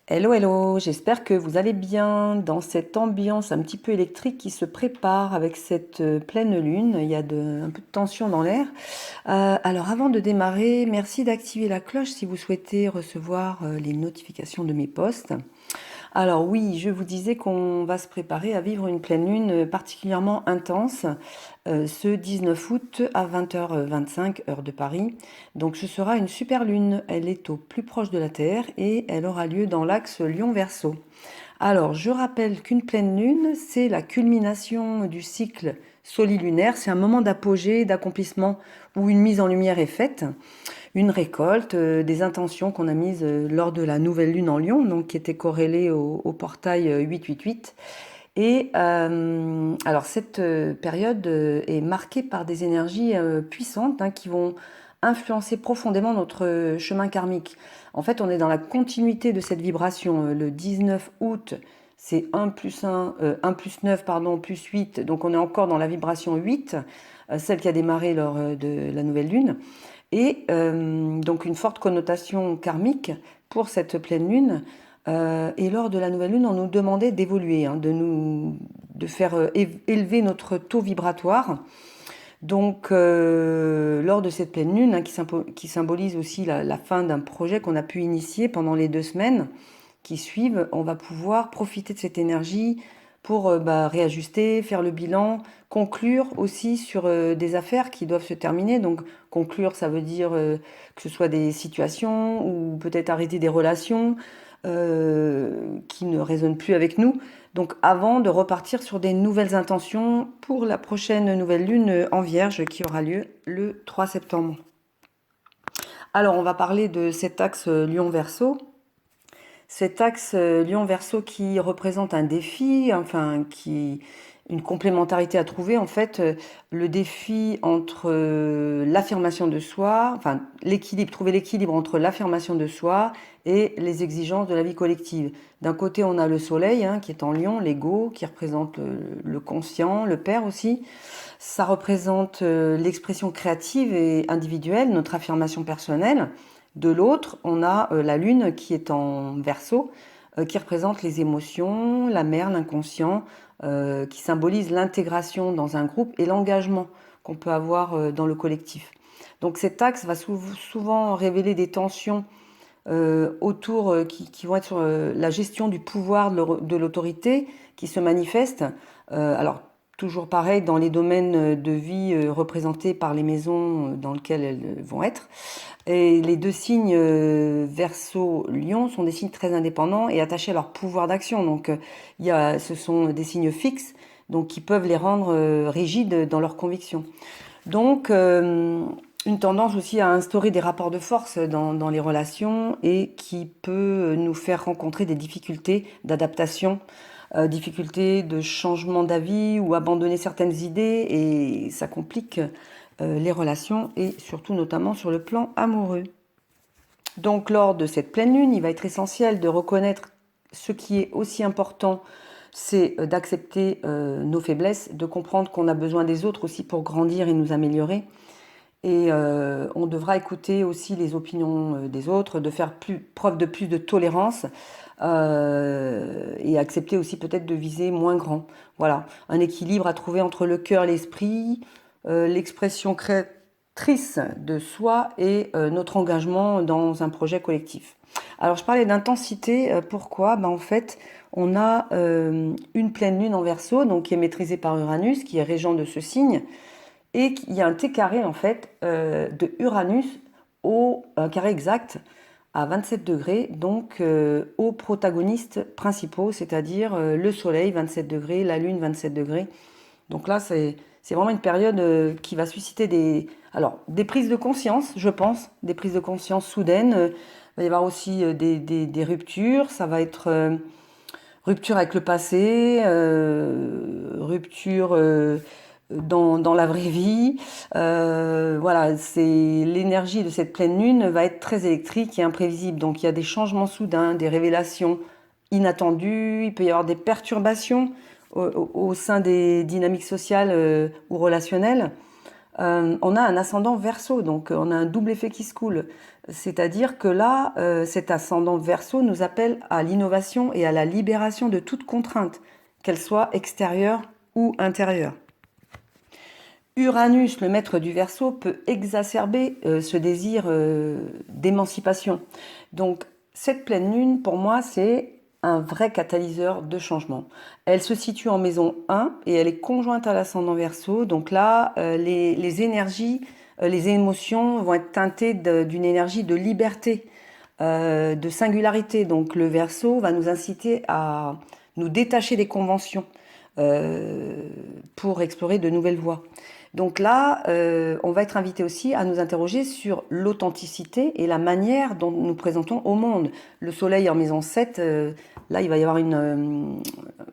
Hello, hello, j'espère que vous allez bien dans cette ambiance un petit peu électrique qui se prépare avec cette pleine lune. Il y a un peu de tension dans l'air. Alors avant de démarrer, merci d'activer la cloche si vous souhaitez recevoir les notifications de mes posts. Alors oui, je vous disais qu'on va se préparer à vivre une pleine lune particulièrement intense ce 19 août à 20h25 heure de Paris. Donc ce sera une super lune, elle est au plus proche de la Terre et elle aura lieu dans l'axe Lion-Verseau. Alors je rappelle qu'une pleine lune, c'est la culmination du cycle solilunaire, c'est un moment d'apogée, d'accomplissement où une mise en lumière est faite, une récolte, des intentions qu'on a mises lors de la nouvelle lune en Lion, donc qui était corrélée au portail 888. Et alors cette période est marquée par des énergies puissantes qui vont influencer profondément notre chemin karmique. En fait, on est dans la continuité de cette vibration. Le 19 août, c'est 1 plus 1 plus 9, pardon, plus 8. Donc on est encore dans la vibration 8, celle qui a démarré lors de la nouvelle lune. Et donc une forte connotation karmique pour cette pleine lune. Et lors de la nouvelle lune, on nous demandait d'évoluer, de faire élever notre taux vibratoire. Donc, lors de cette pleine lune, qui symbolise aussi la fin d'un projet qu'on a pu initier pendant les 2 semaines qui suivent, on va pouvoir profiter de cette énergie pour réajuster, faire le bilan, conclure aussi sur des affaires qui doivent se terminer. Donc, conclure, ça veut dire que ce soit des situations ou peut-être arrêter des relations qui ne résonnent plus avec nous. Donc avant de repartir sur des nouvelles intentions pour la prochaine nouvelle lune en Vierge qui aura lieu le 3 septembre. Alors on va parler de cet axe Lion-Verseau. Cet axe Lion-Verseau qui représente un défi, une complémentarité à trouver en fait, le défi entre l'affirmation de soi, enfin l'équilibre, trouver l'équilibre entre l'affirmation de soi et les exigences de la vie collective. D'un côté, on a le soleil qui est en Lion, l'ego, qui représente le conscient, le père aussi. Ça représente l'expression créative et individuelle, notre affirmation personnelle. De l'autre, on a la lune qui est en Verseau, qui représente les émotions, la mer, l'inconscient, qui symbolise l'intégration dans un groupe et l'engagement qu'on peut avoir dans le collectif. Donc cet axe va souvent révéler des tensions autour qui vont être sur la gestion du pouvoir de l'autorité qui se manifeste. Alors toujours pareil dans les domaines de vie représentés par les maisons dans lesquelles elles vont être. Et les deux signes Verseau-Lion sont des signes très indépendants et attachés à leur pouvoir d'action. Donc ce sont des signes fixes, donc qui peuvent les rendre rigides dans leurs convictions. Donc une tendance aussi à instaurer des rapports de force dans les relations et qui peut nous faire rencontrer des difficultés d'adaptation, difficultés de changement d'avis ou abandonner certaines idées et ça complique les relations et surtout notamment sur le plan amoureux. Donc lors de cette pleine lune, il va être essentiel de reconnaître ce qui est aussi important, c'est d'accepter nos faiblesses, de comprendre qu'on a besoin des autres aussi pour grandir et nous améliorer. Et on devra écouter aussi les opinions des autres, de faire preuve de plus de tolérance et accepter aussi peut-être de viser moins grand. Voilà, un équilibre à trouver entre le cœur, l'esprit, l'expression créatrice de soi et notre engagement dans un projet collectif. Alors je parlais d'intensité, pourquoi en fait, on a une pleine lune en Verseau, donc qui est maîtrisée par Uranus, qui est régent de ce signe, et il y a un T carré en fait de Uranus au carré exact à 27 degrés, donc aux protagonistes principaux, c'est-à-dire le Soleil 27 degrés, la Lune 27 degrés. Donc là, c'est vraiment une période qui va susciter des prises de conscience, je pense, des prises de conscience soudaines. Il va y avoir aussi des ruptures, ça va être rupture avec le passé, rupture dans la vraie vie. Voilà, c'est l'énergie de cette pleine lune va être très électrique et imprévisible. Donc il y a des changements soudains, des révélations inattendues. Il peut y avoir des perturbations au sein des dynamiques sociales ou relationnelles. on a un ascendant Verseau, donc on a un double effet qui se coule. C'est-à-dire que là, cet ascendant Verseau nous appelle à l'innovation et à la libération de toute contrainte, qu'elle soit extérieure ou intérieure. Uranus, le maître du Verseau, peut exacerber ce désir d'émancipation. Donc cette pleine lune, pour moi, c'est un vrai catalyseur de changement. Elle se situe en maison 1 et elle est conjointe à l'ascendant Verseau. Donc là, les énergies, les émotions vont être teintées d'une énergie de liberté, de singularité. Donc le Verseau va nous inciter à nous détacher des conventions pour explorer de nouvelles voies. Donc là, on va être invité aussi à nous interroger sur l'authenticité et la manière dont nous présentons au monde. Le soleil en maison 7, là, il va y avoir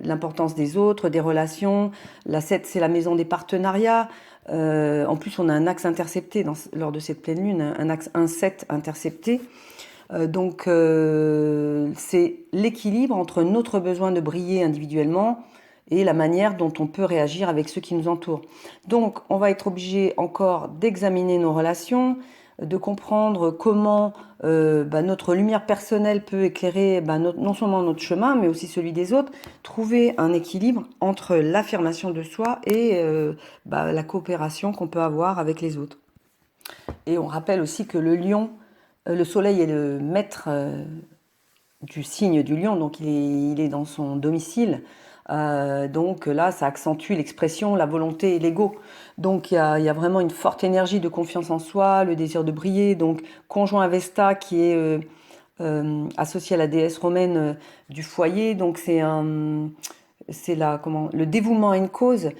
l'importance des autres, des relations. La 7, c'est la maison des partenariats. En plus, on a un axe intercepté lors de cette pleine lune, un axe 1-7 intercepté. Donc, c'est l'équilibre entre notre besoin de briller individuellement et la manière dont on peut réagir avec ceux qui nous entourent. Donc, on va être obligé encore d'examiner nos relations, de comprendre comment notre lumière personnelle peut éclairer non seulement notre chemin, mais aussi celui des autres, trouver un équilibre entre l'affirmation de soi et la coopération qu'on peut avoir avec les autres. Et on rappelle aussi que le soleil est le maître du signe du lion, donc il est dans son domicile. Donc là, ça accentue l'expression, la volonté et l'ego. Donc il y a vraiment une forte énergie de confiance en soi, le désir de briller. Donc conjoint à Vesta qui est associé à la déesse romaine du foyer. Donc c'est le dévouement à une cause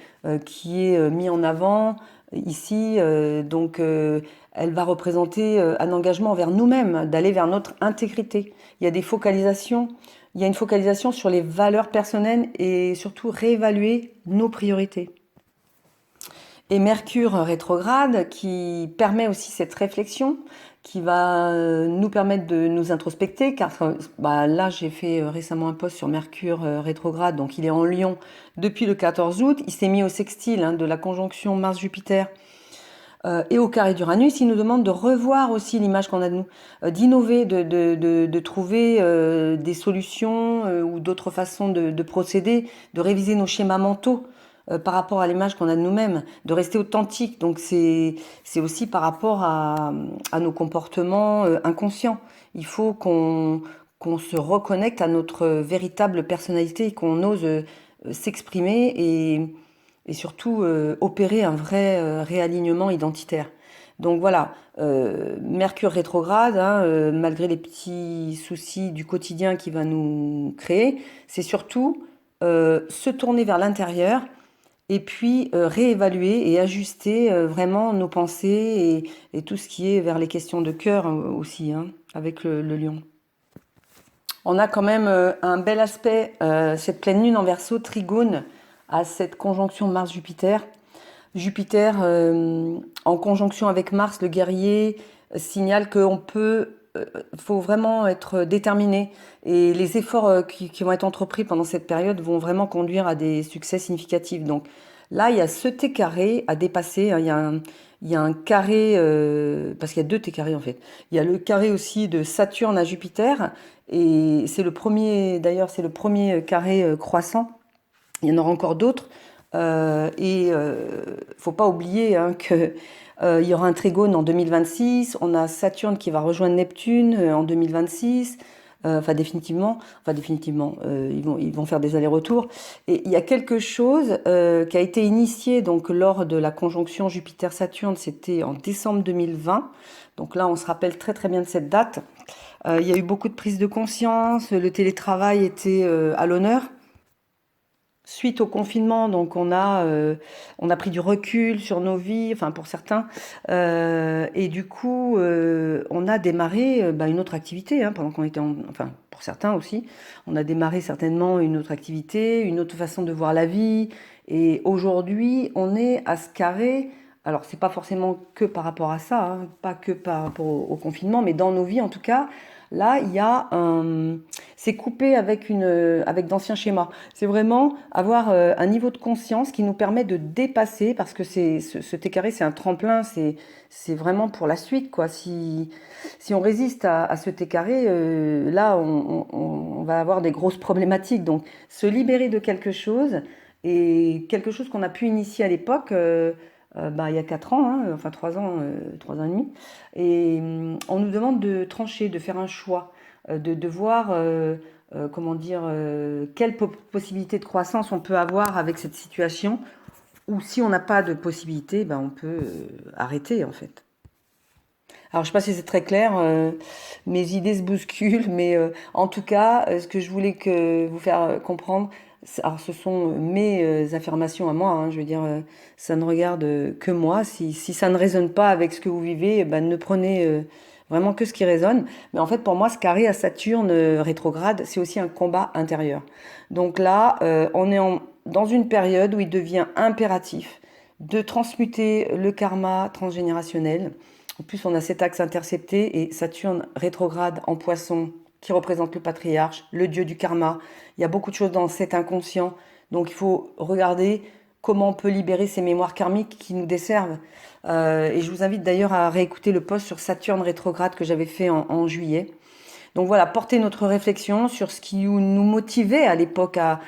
qui est mis en avant ici. Elle va représenter un engagement envers nous-mêmes, d'aller vers notre intégrité. Il y a une focalisation sur les valeurs personnelles et surtout réévaluer nos priorités. Et Mercure rétrograde qui permet aussi cette réflexion, qui va nous permettre de nous introspecter, car là j'ai fait récemment un post sur Mercure rétrograde, donc il est en Lion depuis le 14 août, il s'est mis au sextile de la conjonction Mars-Jupiter et au carré d'Uranus, il nous demande de revoir aussi l'image qu'on a de nous, d'innover, de trouver des solutions ou d'autres façons de procéder, de réviser nos schémas mentaux par rapport à l'image qu'on a de nous-mêmes, de rester authentique. Donc c'est aussi par rapport à nos comportements inconscients. Il faut qu'on se reconnecte à notre véritable personnalité et qu'on ose s'exprimer et surtout opérer un vrai réalignement identitaire. Donc voilà, Mercure rétrograde, malgré les petits soucis du quotidien qu'il va nous créer, c'est surtout se tourner vers l'intérieur et puis réévaluer et ajuster vraiment nos pensées et tout ce qui est vers les questions de cœur aussi, avec le lion. On a quand même un bel aspect, cette pleine lune en Verseau, trigone, à cette conjonction Mars-Jupiter. Jupiter, en conjonction avec Mars, le guerrier, signale qu'on faut vraiment être déterminé. Et les efforts qui vont être entrepris pendant cette période vont vraiment conduire à des succès significatifs. Donc là, il y a ce T carré à dépasser. Il y a un carré, parce qu'il y a deux T carrés en fait. Il y a le carré aussi de Saturne à Jupiter. Et c'est le premier, d'ailleurs, c'est le premier carré croissant. Il y en aura encore d'autres. Faut pas oublier que il y aura un trigone en 2026. On a Saturne qui va rejoindre Neptune en 2026. Définitivement, ils vont faire des allers-retours. Et il y a quelque chose qui a été initié donc lors de la conjonction Jupiter-Saturne, c'était en décembre 2020. Donc là, on se rappelle très très bien de cette date. Il y a eu beaucoup de prise de conscience, le télétravail était à l'honneur. Suite au confinement, donc on a pris du recul sur nos vies, enfin pour certains, et du coup on a démarré une autre activité pendant qu'on était enfin pour certains aussi, on a démarré certainement une autre activité, une autre façon de voir la vie, et aujourd'hui on est à ce carré. Alors c'est pas forcément que par rapport à ça, pas que par rapport au confinement, mais dans nos vies en tout cas, Là, c'est coupé avec d'anciens schémas. C'est vraiment avoir un niveau de conscience qui nous permet de dépasser, parce que ce T carré, c'est un tremplin, c'est vraiment pour la suite, quoi. Si on résiste à ce T carré, là, on va avoir des grosses problématiques. Donc, se libérer de quelque chose, et quelque chose qu'on a pu initier à l'époque, bah, il y a 4 ans, hein, enfin 3 ans et demi, et on nous demande de trancher, de faire un choix, de voir, comment dire, quelle possibilité de croissance on peut avoir avec cette situation, ou si on n'a pas de possibilité, ben, on peut arrêter en fait. Alors, je ne sais pas si c'est très clair, mes idées se bousculent, mais en tout cas, ce que je voulais vous faire comprendre, alors ce sont mes affirmations à moi, hein, je veux dire, ça ne regarde que moi. Si ça ne résonne pas avec ce que vous vivez, eh ben, ne prenez vraiment que ce qui résonne. Mais en fait, pour moi, ce carré à Saturne rétrograde, c'est aussi un combat intérieur. Donc là, on est dans une période où il devient impératif de transmuter le karma transgénérationnel. En plus, on a cet axe intercepté et Saturne rétrograde en Poisson qui représente le patriarche, le dieu du karma. Il y a beaucoup de choses dans cet inconscient. Donc il faut regarder comment on peut libérer ces mémoires karmiques qui nous desservent. Et je vous invite d'ailleurs à réécouter le post sur Saturne rétrograde que j'avais fait en juillet. Donc voilà, porter notre réflexion sur ce qui nous motivait à l'époque à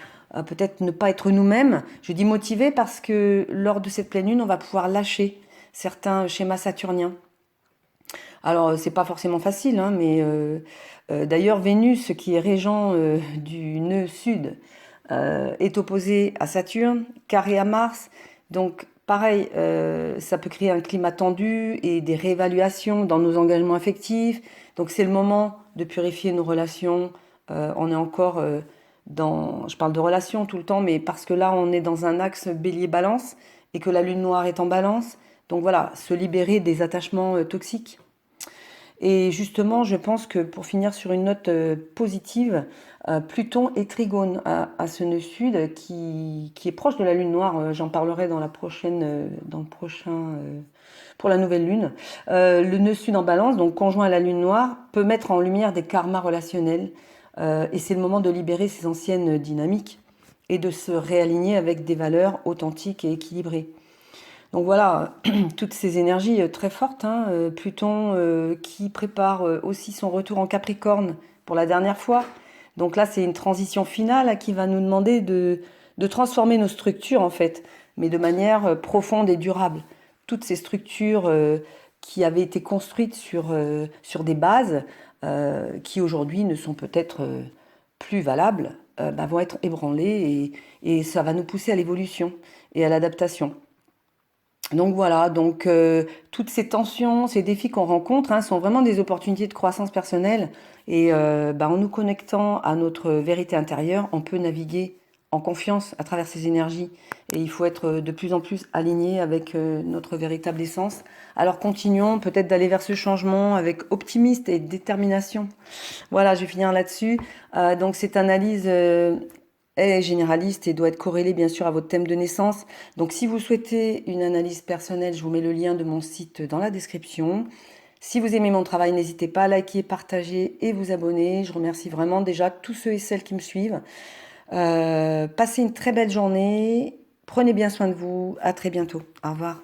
peut-être ne pas être nous-mêmes. Je dis motiver parce que lors de cette pleine lune, on va pouvoir lâcher certains schémas saturniens. Alors, c'est pas forcément facile, hein, mais d'ailleurs, Vénus, qui est régent du nœud sud, est opposé à Saturne, carré à Mars. Donc, pareil, ça peut créer un climat tendu et des réévaluations dans nos engagements affectifs. Donc, c'est le moment de purifier nos relations. On est encore je parle de relations tout le temps, mais parce que là, on est dans un axe bélier-balance et que la lune noire est en balance. Donc voilà, se libérer des attachements toxiques. Et justement, je pense que pour finir sur une note positive, Pluton est trigone à ce nœud sud qui est proche de la lune noire. J'en parlerai dans le prochain, pour la nouvelle lune. Le nœud sud en balance, donc conjoint à la lune noire, peut mettre en lumière des karmas relationnels. Et c'est le moment de libérer ces anciennes dynamiques et de se réaligner avec des valeurs authentiques et équilibrées. Donc voilà, toutes ces énergies très fortes, hein, Pluton qui prépare aussi son retour en Capricorne pour la dernière fois. Donc là, c'est une transition finale qui va nous demander de transformer nos structures, en fait, mais de manière profonde et durable. Toutes ces structures qui avaient été construites sur des bases qui aujourd'hui ne sont peut-être plus valables, bah, vont être ébranlées et ça va nous pousser à l'évolution et à l'adaptation. Donc voilà, donc toutes ces tensions, ces défis qu'on rencontre, hein, sont vraiment des opportunités de croissance personnelle. Et bah, en nous connectant à notre vérité intérieure, on peut naviguer en confiance à travers ces énergies. Et il faut être de plus en plus aligné avec notre véritable essence. Alors continuons peut-être d'aller vers ce changement avec optimisme et détermination. Voilà, je vais finir là-dessus. Donc cette analyse est généraliste et doit être corrélée bien sûr à votre thème de naissance. Donc si vous souhaitez une analyse personnelle, je vous mets le lien de mon site dans la description. Si vous aimez mon travail, n'hésitez pas à liker, partager et vous abonner. Je remercie vraiment déjà tous ceux et celles qui me suivent. Passez une très belle journée. Prenez bien soin de vous. À très bientôt. Au revoir.